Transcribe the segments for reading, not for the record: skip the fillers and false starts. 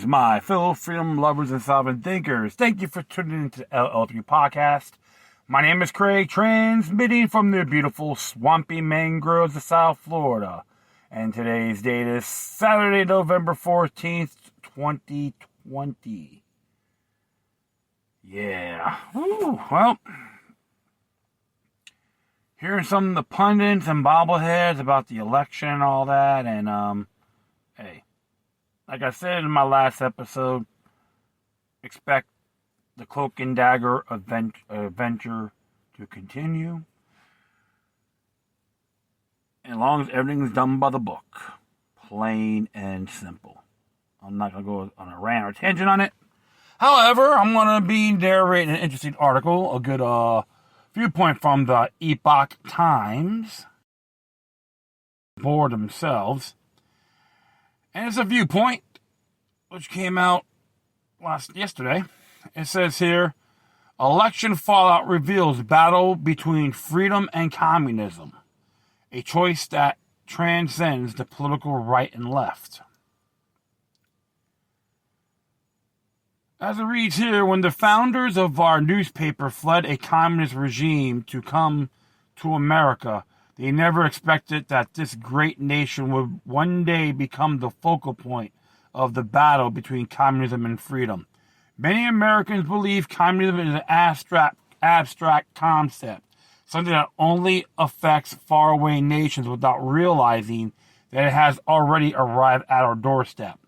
my fellow freedom lovers and sovereign thinkers. Thank you for tuning into the LL3 podcast. My name is Craig, transmitting from the beautiful swampy mangroves of South Florida. And today's date is Saturday, November 14th, 2020. Yeah. Woo. Well, hearing some of the pundits and bobbleheads about the election and all that, and, hey, like I said in my last episode, expect the cloak and dagger adventure to continue. As long as everything's done by the book. Plain and simple. I'm not going to go on a rant or tangent on it. However, I'm going to be narrating an interesting article, a good viewpoint from the Epoch Times, board themselves. And it's a viewpoint which came out yesterday. It says here, election fallout reveals battle between freedom and communism, a choice that transcends the political right and left. As it reads here, when the founders of our newspaper fled a communist regime to come to America, they never expected that this great nation would one day become the focal point of the battle between communism and freedom. Many Americans believe communism is an abstract concept, something that only affects faraway nations without realizing that it has already arrived at our doorstep.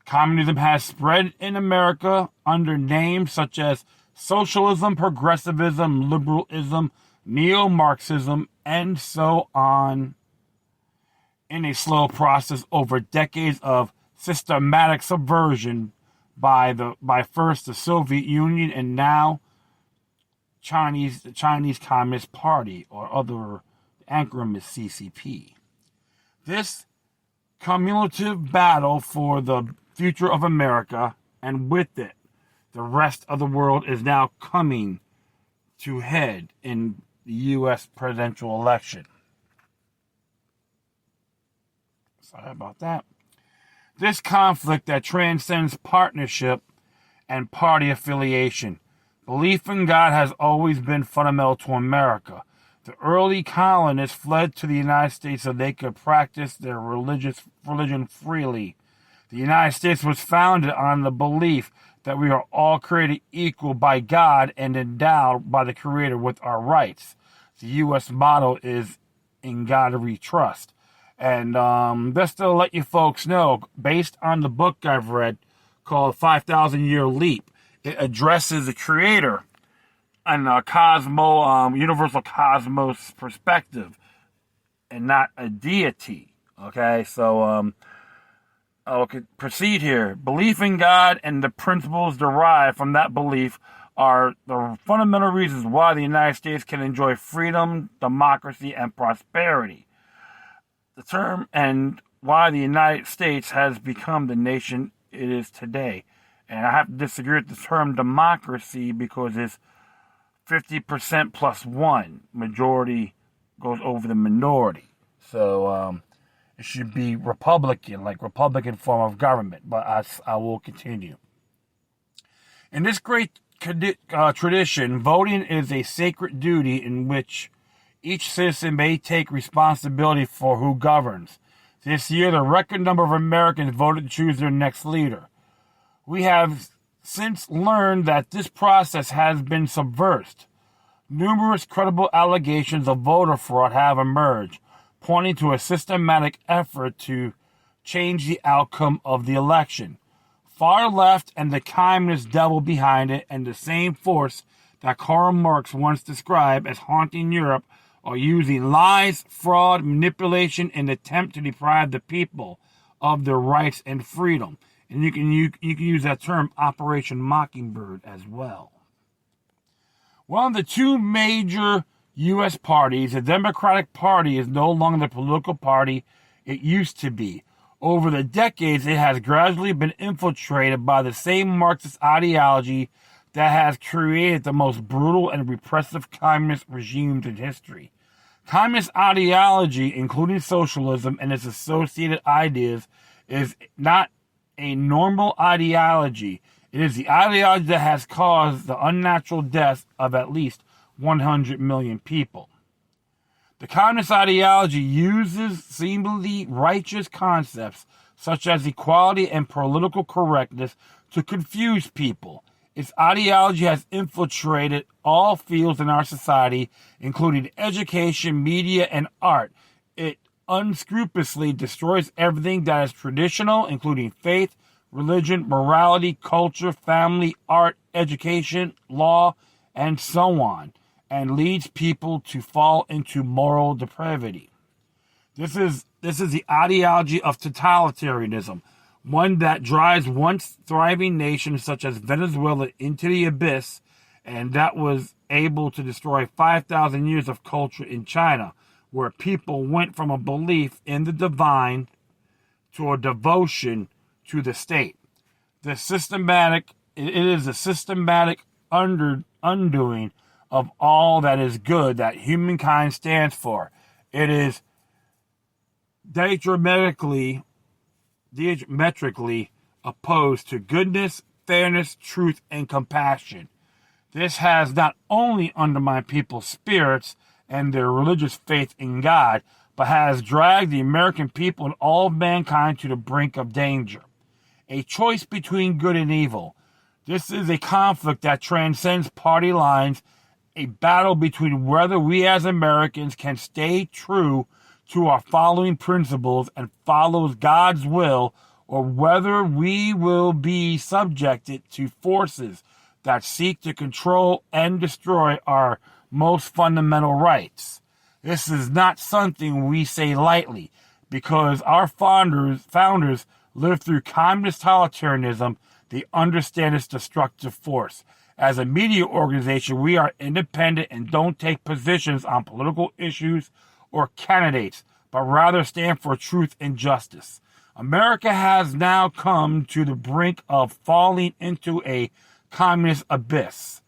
Communism has spread in America under names such as socialism, progressivism, liberalism, neo-Marxism, and so on, in a slow process over decades of systematic subversion by first the Soviet Union and now the Chinese Communist Party, or other acronym is CCP. This cumulative battle for the future of America, and with it, the rest of the world, is now coming to head in the U.S. presidential election. Sorry about that. This conflict that transcends partnership and party affiliation. Belief in God has always been fundamental to America. The early colonists fled to the United States so they could practice their religion freely. The United States was founded on the belief that we are all created equal by God and endowed by the Creator with our rights. The U.S. motto is "In God We Trust." And just to let you folks know, based on the book I've read called 5,000 Year Leap, it addresses the Creator and a universal cosmos perspective and not a deity. Okay, so I'll proceed here. Belief in God and the principles derived from that belief are the fundamental reasons why the United States can enjoy freedom, democracy, and prosperity. The term and why the United States has become the nation it is today. And I have to disagree with the term democracy because it's 50% plus one. Majority goes over the minority. So it should be Republican, like Republican form of government. But I will continue. In this great tradition, voting is a sacred duty in which each citizen may take responsibility for who governs. This year, the record number of Americans voted to choose their next leader. We have since learned that this process has been subversive. Numerous credible allegations of voter fraud have emerged, pointing to a systematic effort to change the outcome of the election. Far left and the communist devil behind it, and the same force that Karl Marx once described as haunting Europe, are using lies, fraud, manipulation, and attempt to deprive the people of their rights and freedom. And you can use that term, Operation Mockingbird, as well. One of the two major U.S. parties, the Democratic Party, is no longer the political party it used to be. Over the decades, it has gradually been infiltrated by the same Marxist ideology that has created the most brutal and repressive communist regimes in history. Communist ideology, including socialism and its associated ideas, is not a normal ideology. It is the ideology that has caused the unnatural death of at least 100 million people. The communist ideology uses seemingly righteous concepts such as equality and political correctness to confuse people. Its ideology has infiltrated all fields in our society, including education, media, and art. It unscrupulously destroys everything that is traditional, including faith, religion, morality, culture, family, art, education, law, and so on, and leads people to fall into moral depravity. This is the ideology of totalitarianism, one that drives once thriving nations such as Venezuela into the abyss, and that was able to destroy 5,000 years of culture in China, where people went from a belief in the divine to a devotion to the state. It is a systematic undoing of all that is good that humankind stands for. It is diametrically opposed to goodness, fairness, truth, and compassion. This has not only undermined people's spirits and their religious faith in God, but has dragged the American people and all of mankind to the brink of danger. A choice between good and evil. This is a conflict that transcends party lines, a battle between whether we as Americans can stay true to our following principles and follow God's will, or whether we will be subjected to forces that seek to control and destroy our most fundamental rights. This is not something we say lightly, because our founders lived through communist totalitarianism. They understand its destructive force. As a media organization, we are independent and don't take positions on political issues or candidates, but rather stand for truth and justice. America has now come to the brink of falling into a communist abyss.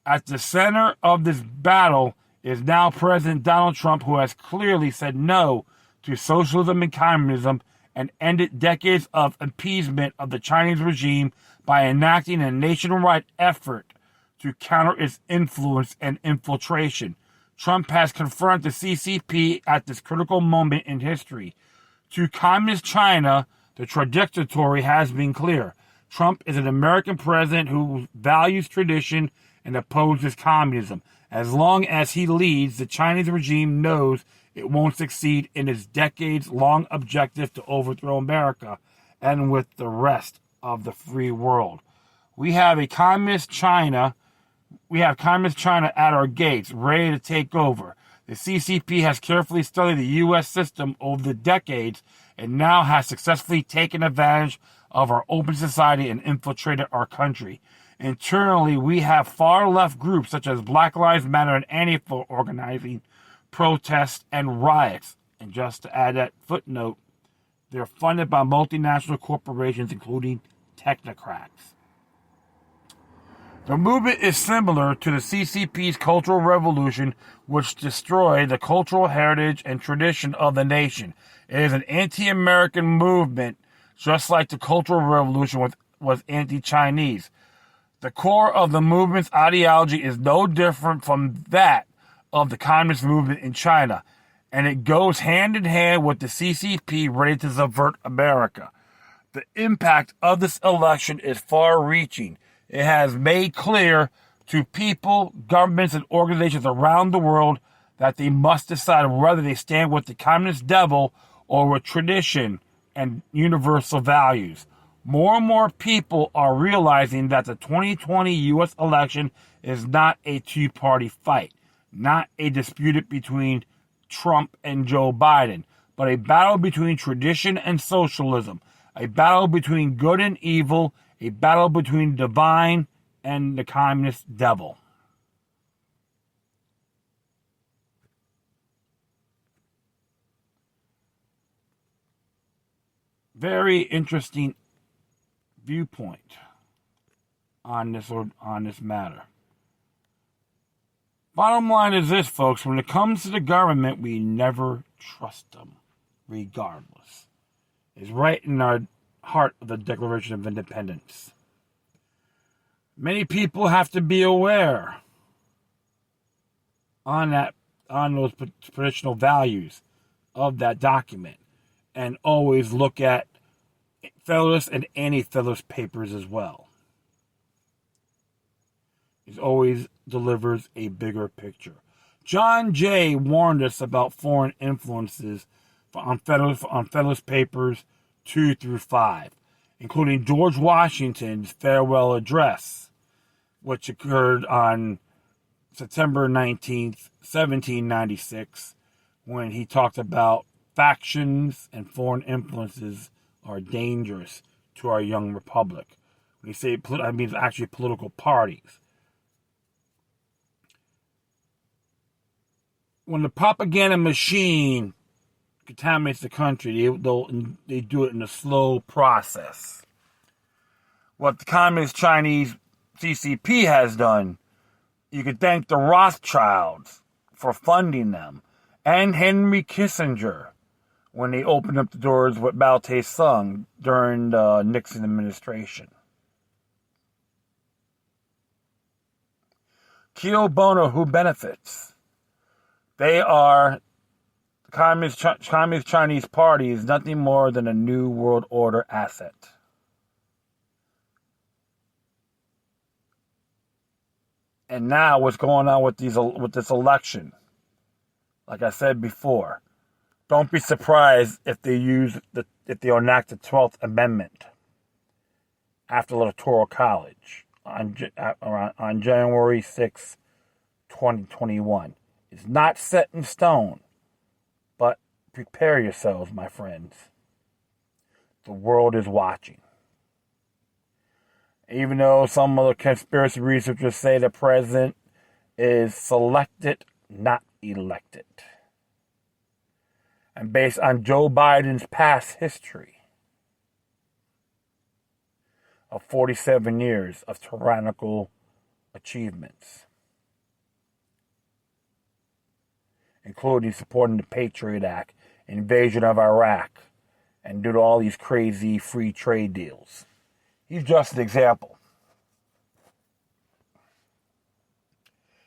At the center of this battle is now President Donald Trump, who has clearly said no to socialism and communism and ended decades of appeasement of the Chinese regime by enacting a nationwide effort to counter its influence and infiltration. Trump has confronted the CCP at this critical moment in history. To communist China, the trajectory has been clear. Trump is an American president who values tradition and opposes communism. As long as he leads, the Chinese regime knows it won't succeed in its decades-long objective to overthrow America and with the rest of the free world. We have communist China at our gates, ready to take over. The CCP has carefully studied the U.S. system over the decades and now has successfully taken advantage of our open society and infiltrated our country. Internally, we have far-left groups such as Black Lives Matter and Antifa organizing protests and riots. And just to add that footnote, they're funded by multinational corporations, including TeknoAxe. The movement is similar to the CCP's Cultural Revolution, which destroyed the cultural heritage and tradition of the nation. It is an anti-American movement, just like the Cultural Revolution was anti-Chinese. The core of the movement's ideology is no different from that of the communist movement in China, and it goes hand in hand with the CCP ready to subvert America. The impact of this election is far-reaching. It has made clear to people, governments, and organizations around the world that they must decide whether they stand with the communist devil or with tradition and universal values. More and more people are realizing that the 2020 U.S. election is not a two-party fight, not a dispute between Trump and Joe Biden, but a battle between tradition and socialism, a battle between good and evil, a battle between divine and the communist devil. Very interesting viewpoint on this matter. Bottom line is this, folks. When it comes to the government, we never trust them, regardless. It's right in our heart of the Declaration of Independence. Many people have to be aware on those traditional values of that document, and always look at Federalist and anti-Federalist papers as well. It always delivers a bigger picture. John Jay warned us about foreign influences on Federalist papers 2 through 5, including George Washington's farewell address, which occurred on September 19th, 1796, when he talked about factions and foreign influences are dangerous to our young republic. When he say, I mean actually political parties. When the propaganda machine contaminates the country, they do it in a slow process. What the Communist Chinese CCP has done, you could thank the Rothschilds for funding them, and Henry Kissinger when they opened up the doors with Mao Tse-tung during the Nixon administration. Keo Bono, who benefits? They are the Communist Chinese Party is nothing more than a New World Order asset. And now what's going on with this election? Like I said before, don't be surprised if they enact the 12th Amendment after Electoral College on January 6, 2021. It's not set in stone, but prepare yourselves, my friends. The world is watching. Even though some other conspiracy researchers say the president is selected, not elected. And based on Joe Biden's past history of 47 years of tyrannical achievements, including supporting the Patriot Act, invasion of Iraq, and due to all these crazy free trade deals. He's just an example.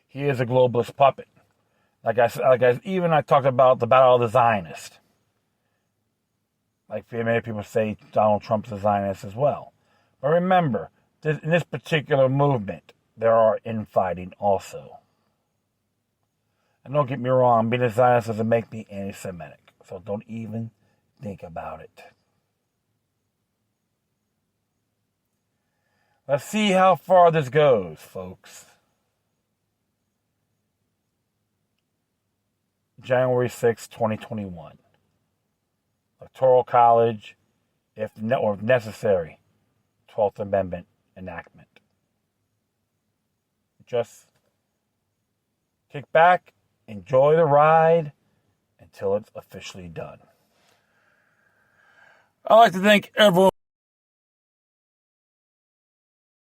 He is a globalist puppet. I talked about the battle of the Zionist. Like many people say, Donald Trump's a Zionist as well. But remember, in this particular movement, there are infighting also. And don't get me wrong, being a Zionist doesn't make me anti-Semitic. So don't even think about it. Let's see how far this goes, folks. January 6, 2021. Electoral College, if necessary, 12th Amendment enactment. Just kick back, enjoy the ride until it's officially done. I'd like to thank everyone.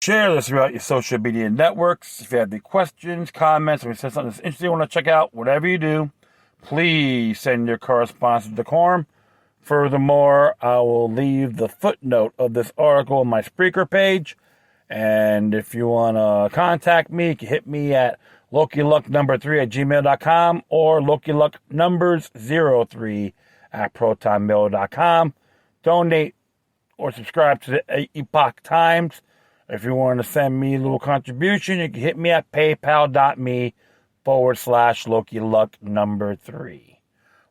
Share this throughout your social media networks. If you have any questions, comments, or if you said something that's interesting you want to check out, whatever you do, please send your correspondence to Decorum. Furthermore, I will leave the footnote of this article on my Spreaker page. And if you want to contact me, you can hit me at LokiLuck3@gmail.com or LokiLuckNumbers03@protonmail.com. Donate or subscribe to the Epoch Times. If you want to send me a little contribution, you can hit me at paypal.me/LokiLuck3.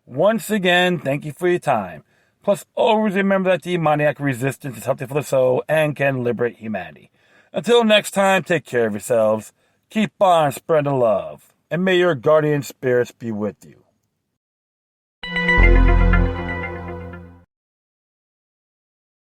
Once again, thank you for your time. Plus, always remember that demoniac resistance is healthy for the soul and can liberate humanity. Until next time, take care of yourselves. Keep on spreading love. And may your guardian spirits be with you.